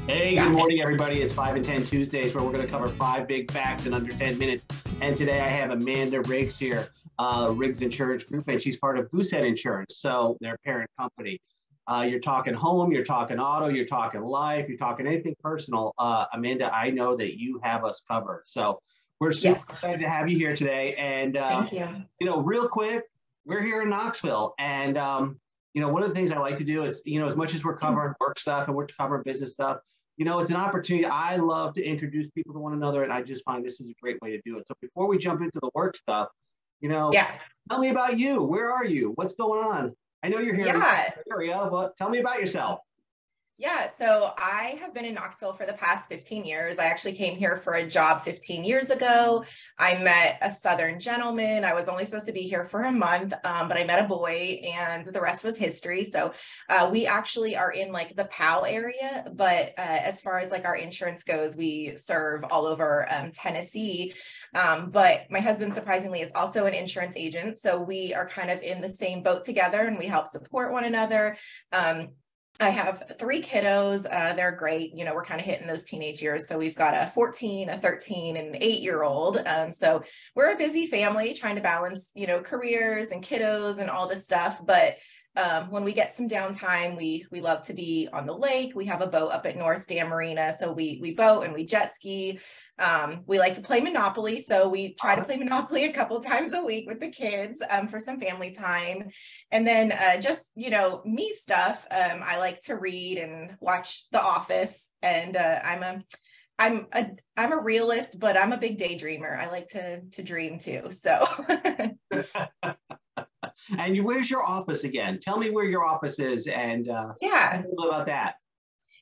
Hey, good morning, everybody. It's 5 and 10 Tuesdays, where we're going to cover 5 big facts in under 10 minutes. And today I have Amanda Riggs here, Riggs Insurance Group, and she's part of Goosehead Insurance, so their parent company. You're talking home, you're talking auto, you're talking life, you're talking anything personal. Amanda, I know that you have us covered. So we're super excited to have you here today. And, Thank you. Real quick, we're here in Knoxville. And, one of the things I like to do is, as much as we're covering work stuff and we're covering business stuff, it's an opportunity. I love to introduce people to one another, and I just find this is a great way to do it. So before we jump into the work stuff, tell me about you. Where are you? What's going on? I know you're here in the area, but tell me about yourself. Yeah, so I have been in Knoxville for the past 15 years. I actually came here for a job 15 years ago. I met a Southern gentleman. I was only supposed to be here for a month, but I met a boy, and the rest was history. So we actually are in like the POW area, but as far as like our insurance goes, we serve all over Tennessee. But my husband, surprisingly, is also an insurance agent. So we are kind of in the same boat together, and we help support one another. I have 3 kiddos. They're great. We're kind of hitting those teenage years. So we've got a 14, a 13, and an 8-year-old. So we're a busy family trying to balance, careers and kiddos and all this stuff. But when we get some downtime, we love to be on the lake. We have a boat up at North Dam Marina. So we boat and we jet ski. We like to play Monopoly. So we try to play Monopoly a couple times a week with the kids for some family time. And then just, me stuff. I like to read and watch The Office. And I'm a realist, but I'm a big daydreamer. I like to dream too. So And where's your office again? Tell me where your office is, and tell me a little about that.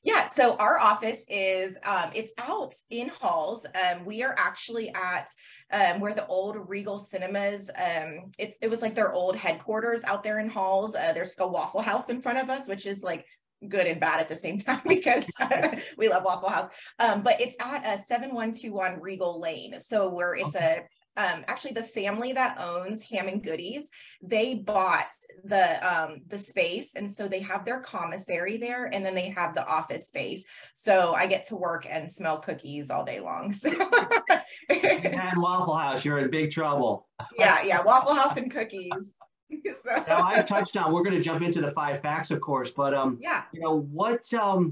Yeah, so our office is, it's out in Halls. We are actually at where the old Regal Cinemas, it was like their old headquarters out there in Halls. There's like a Waffle House in front of us, which is like good and bad at the same time because we love Waffle House. But it's at 7121 Regal Lane. So where it's actually the family that owns Ham and Goodies, they bought the space, and so they have their commissary there, and then they have the office space. So I get to work and smell cookies all day long. So and Waffle House, you're in big trouble. Yeah, Waffle House and cookies. So. Now I touched on, we're going to jump into the 5 facts, of course, but what are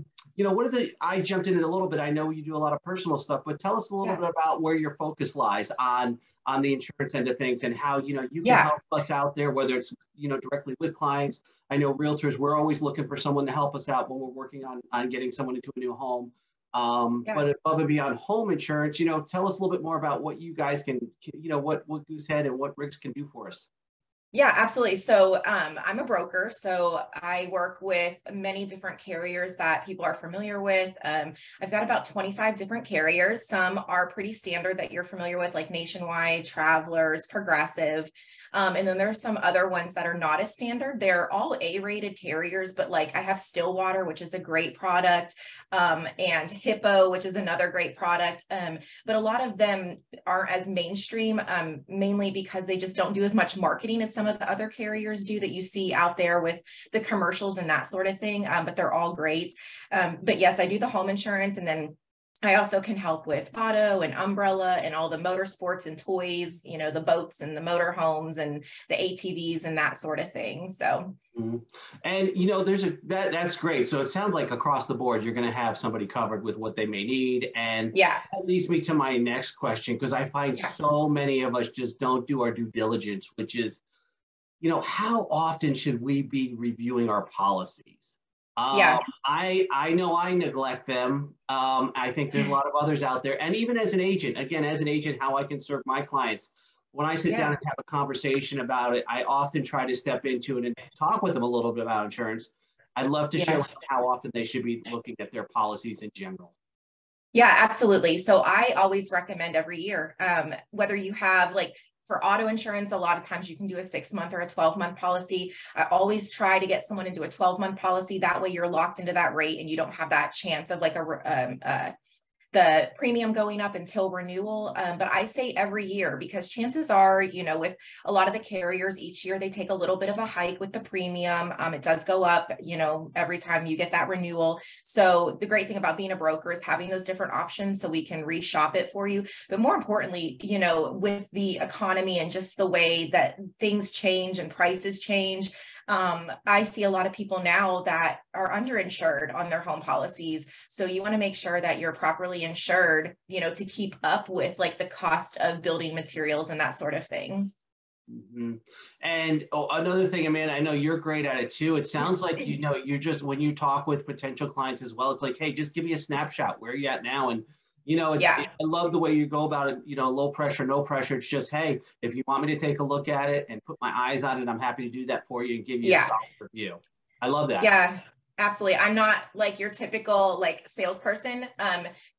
I jumped in it a little bit. I know you do a lot of personal stuff, but tell us a little bit about where your focus lies on the insurance end of things, and how, you can help us out there, whether it's, directly with clients. I know realtors, we're always looking for someone to help us out when we're working on getting someone into a new home. But above and beyond home insurance, tell us a little bit more about what you guys can, what Goosehead and what Riggs can do for us. Yeah, absolutely. So I'm a broker, so I work with many different carriers that people are familiar with. I've got about 25 different carriers. Some are pretty standard that you're familiar with, like Nationwide, Travelers, Progressive. And then there's some other ones that are not as standard. They're all A-rated carriers, but like I have Stillwater, which is a great product, and Hippo, which is another great product. But a lot of them aren't as mainstream, mainly because they just don't do as much marketing as some of the other carriers do that you see out there with the commercials and that sort of thing. But they're all great. But yes, I do the home insurance, and then I also can help with auto and umbrella and all the motorsports and toys, the boats and the motorhomes and the ATVs and that sort of thing. So, and that's great. So it sounds like across the board, you're going to have somebody covered with what they may need. And that leads me to my next question, because I find so many of us just don't do our due diligence, which is, how often should we be reviewing our policies? I know I neglect them. I think there's a lot of others out there. And even as an agent, how I can serve my clients. When I sit down and have a conversation about it, I often try to step into it and talk with them a little bit about insurance. I'd love to share how often they should be looking at their policies in general. Yeah, absolutely. So I always recommend every year, whether you have for auto insurance, a lot of times you can do a 6-month or a 12-month policy. I always try to get someone into a 12-month policy. That way you're locked into that rate and you don't have that chance of the premium going up until renewal. But I say every year, because chances are, you know, with a lot of the carriers each year, they take a little bit of a hike with the premium. It does go up, you know, every time you get that renewal. So the great thing about being a broker is having those different options so we can reshop it for you. But more importantly, you know, with the economy and just the way that things change and prices change, I see a lot of people now that are underinsured on their home policies. So you want to make sure that you're properly insured, you know, to keep up with like the cost of building materials and that sort of thing. Mm-hmm. And another thing, Amanda, I know you're great at it too. It sounds like, you know, you're just, when you talk with potential clients as well, it's like, hey, just give me a snapshot. Where are you at now? And, you know, I love the way you go about it, you know, low pressure, no pressure. It's just, hey, if you want me to take a look at it and put my eyes on it, I'm happy to do that for you and give you a solid review. I love that. Yeah. Absolutely. I'm not like your typical like salesperson.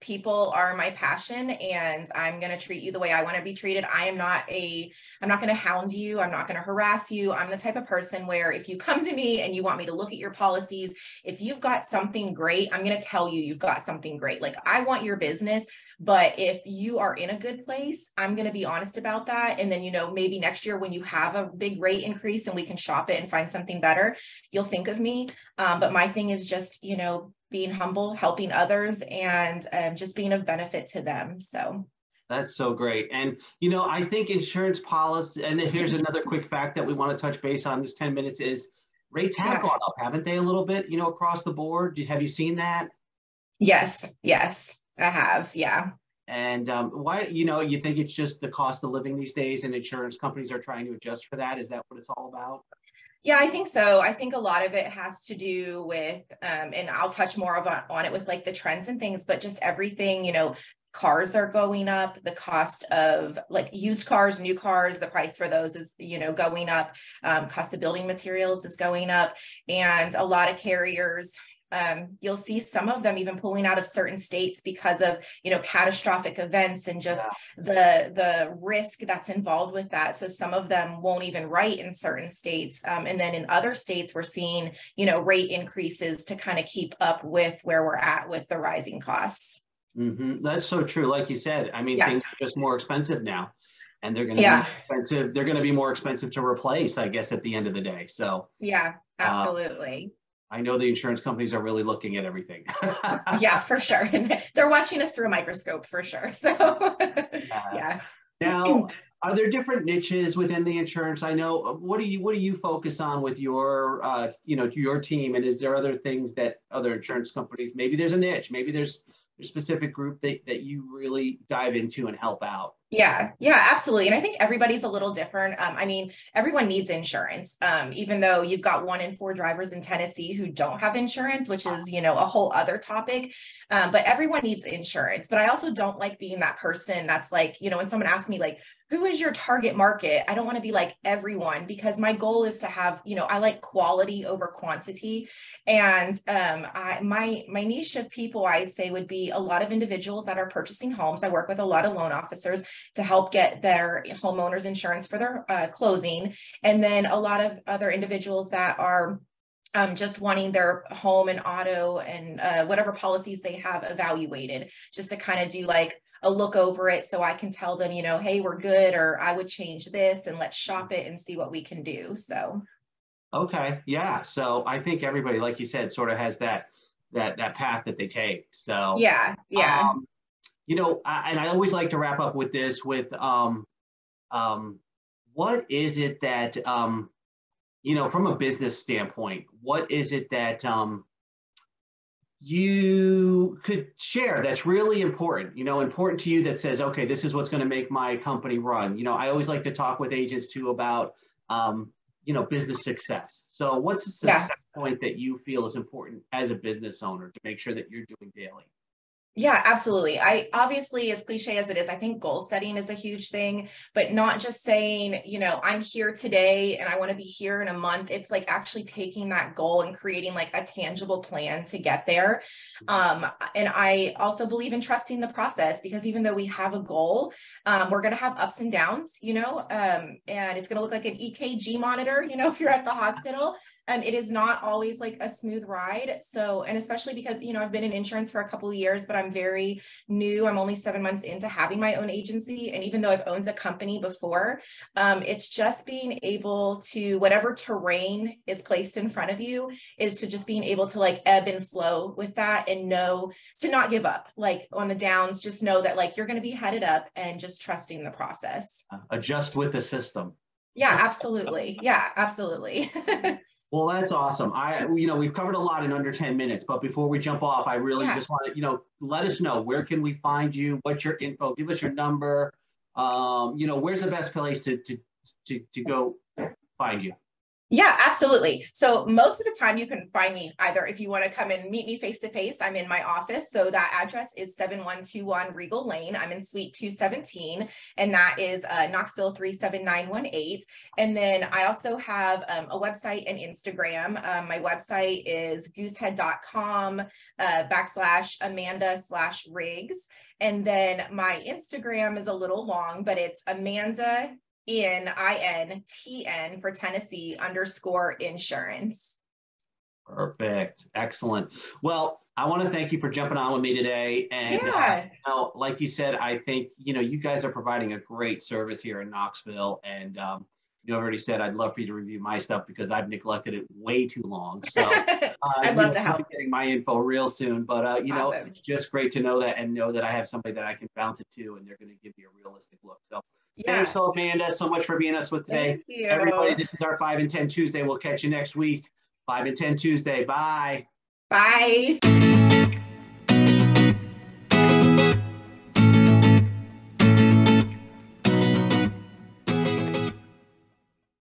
People are my passion, and I'm going to treat you the way I want to be treated. I'm not going to hound you. I'm not going to harass you. I'm the type of person where if you come to me and you want me to look at your policies, if you've got something great, I'm going to tell you you've got something great. Like, I want your business. But if you are in a good place, I'm going to be honest about that. And then, you know, maybe next year when you have a big rate increase and we can shop it and find something better, you'll think of me. But my thing is just, you know, being humble, helping others, and just being of benefit to them. So that's so great. And, you know, I think insurance policy, and here's another quick fact that we want to touch base on this 10 minutes is rates have gone up, haven't they, a little bit, you know, across the board? Have you seen that? Yes. I have. Yeah. And why, you know, you think it's just the cost of living these days and insurance companies are trying to adjust for that? Is that what it's all about? Yeah, I think so. I think a lot of it has to do with, and I'll touch more on it with like the trends and things, but just everything, you know, cars are going up, the cost of like used cars, new cars, the price for those is, you know, going up, cost of building materials is going up, and a lot of carriers, you'll see some of them even pulling out of certain states because of, you know, catastrophic events and just the risk that's involved with that. So some of them won't even write in certain states. And then in other states, we're seeing, you know, rate increases to kind of keep up with where we're at with the rising costs. Mm-hmm. That's so true. Like you said, I mean, things are just more expensive now, and they're going to be expensive. They're going to be more expensive to replace, I guess, at the end of the day. So yeah, absolutely. I know the insurance companies are really looking at everything. Yeah, for sure. And they're watching us through a microscope for sure. So yeah. Now, are there different niches within the insurance? I know, what do you focus on with your, you know, your team? And is there other things that other insurance companies, maybe there's a niche, maybe there's a specific group that you really dive into and help out? Yeah, absolutely. And I think everybody's a little different. I mean, everyone needs insurance, even though you've got 1 in 4 drivers in Tennessee who don't have insurance, which is, you know, a whole other topic. But everyone needs insurance. But I also don't like being that person that's like, you know, when someone asks me like, who is your target market? I don't want to be like everyone, because my goal is to have, you know, I like quality over quantity. And my niche of people, I say, would be a lot of individuals that are purchasing homes. I work with a lot of loan officers to help get their homeowners insurance for their closing. And then a lot of other individuals that are just wanting their home and auto and whatever policies they have evaluated, just to kind of do like a look over it so I can tell them, you know, hey, we're good, or I would change this, and let's shop it and see what we can do. So. Okay. Yeah. So I think everybody, like you said, sort of has that path that they take. So yeah. You know, and I always like to wrap up with this with what is it that you know, from a business standpoint, what is it that you could share that's really important, you know, important to you, that says, okay, this is what's going to make my company run? You know, I always like to talk with agents too about, you know, business success. So what's the success point that you feel is important as a business owner to make sure that you're doing daily? Yeah, absolutely. I obviously, as cliche as it is, I think goal setting is a huge thing, but not just saying, you know, I'm here today and I want to be here in a month. It's like actually taking that goal and creating like a tangible plan to get there. And I also believe in trusting the process, because even though we have a goal, we're going to have ups and downs, you know, and it's going to look like an EKG monitor, you know, if you're at the hospital. It is not always like a smooth ride. So, and especially because, you know, I've been in insurance for a couple of years, but I'm very new. I'm only 7 months into having my own agency. And even though I've owned a company before, it's just being able to, whatever terrain is placed in front of you, is to just being able to like ebb and flow with that and know to not give up. Like on the downs, just know that like you're going to be headed up and just trusting the process. Adjust with the system. Yeah, absolutely. Yeah, absolutely. Well, that's awesome. We've covered a lot in under 10 minutes, but before we jump off, I really just want to, let us know, where can we find you? What's your info? Give us your number. Where's the best place to go find you? Yeah, absolutely. So most of the time you can find me either if you want to come and meet me face to face, I'm in my office. So that address is 7121 Regal Lane. I'm in suite 217, and that is Knoxville 37918. And then I also have a website and Instagram. My website is goosehead.com /Amanda/Riggs. And then my Instagram is a little long, but it's Amanda INTN for Tennessee _insurance. Perfect. Excellent. Well, I want to thank you for jumping on with me today. And like you said, I think, you guys are providing a great service here in Knoxville. And I've already said I'd love for you to review my stuff because I've neglected it way too long. So I'd love to help. Getting my info real soon. But awesome. It's just great to know that and know that I have somebody that I can bounce it to, and they're going to give me a realistic look. So thanks, Amanda, so much for being us with today. Thank you. Everybody, this is our 5 and 10 Tuesday. We'll catch you next week. 5 and 10 Tuesday. Bye. Bye.